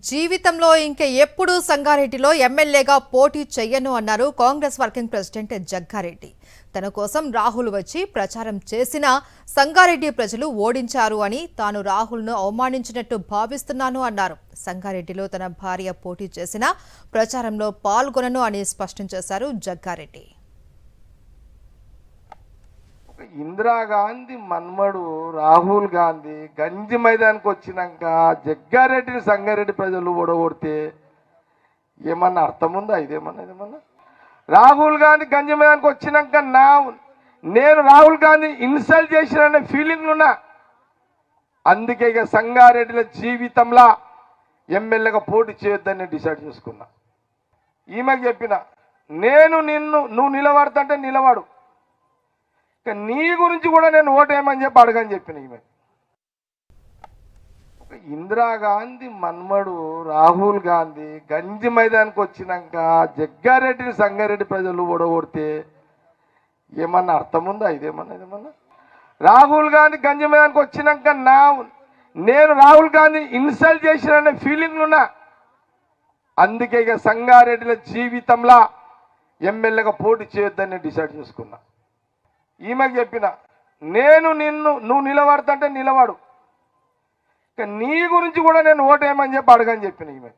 జీవితంలో ఇంక ఎప్పుడూ సంగారెడ్డిలో ఎమ్మెల్యేగా పోటీ చెయ్యను అన్నారు కాంగ్రెస్ వర్కింగ్ ప్రెసిడెంట్ జగ్గారెడ్డి. తన కోసం రాహుల్ వచ్చి ప్రచారం చేసినా సంగారెడ్డి ప్రజలు ఓడించారు అని, తాను రాహుల్ను అవమానించినట్టు భావిస్తున్నాను అన్నారు. సంగారెడ్డిలో తన భార్య పోటీ చేసినా ప్రచారంలో పాల్గొనను అని స్పష్టం చేశారు జగ్గారెడ్డి. ఇందిరాగాంధీ మన్మడు రాహుల్ గాంధీ గంజి మైదానికి వచ్చినాక జగ్గారెడ్డిని సంగారెడ్డి ప్రజలు ఓడగొడితే ఏమన్నా అర్థం ఉందా? ఇదేమన్నా రాహుల్ గాంధీ గంజి మైదానికి వచ్చినాక నేను రాహుల్ గాంధీ ఇన్సల్ట్ చేసిన ఫీలింగ్లు ఉన్నా. అందుకే ఇక సంగారెడ్డిల జీవితంలో ఎమ్మెల్యేగా పోటీ చేయొద్దని డిసైడ్ చేసుకున్నా. ఈమెకు చెప్పిన నువ్వు నిలబడతంటే నిలబడు, నీ గురించి కూడా నేను ఓటేయమని చెప్పి అడగని చెప్పిన. ఈమె ఇందిరాగాంధీ మన్మడు రాహుల్ గాంధీ గంజి మైదానికి వచ్చినాక జగ్గారెడ్డిని సంగారెడ్డి ప్రజలు ఓడగొడితే ఏమన్నా అర్థం ఉందా? ఇదేమన్నా రాహుల్ గాంధీ గంజి మైదానికి వచ్చినాక నేను రాహుల్ గాంధీ ఇన్సల్ట్ చేసిన ఫీలింగ్లు ఉన్నా. అందుకే ఇక సంగారెడ్డిల జీవితంలో ఎమ్మెల్యేగా పోటీ చేయొద్దని డిసైడ్ చేసుకున్నా. ఈమెకు చెప్పిన నువ్వు నిలబడతంటే నిలబడు, నీ గురించి కూడా నేను ఓటేయమని చెప్పి అడగని చెప్పిన. ఈమె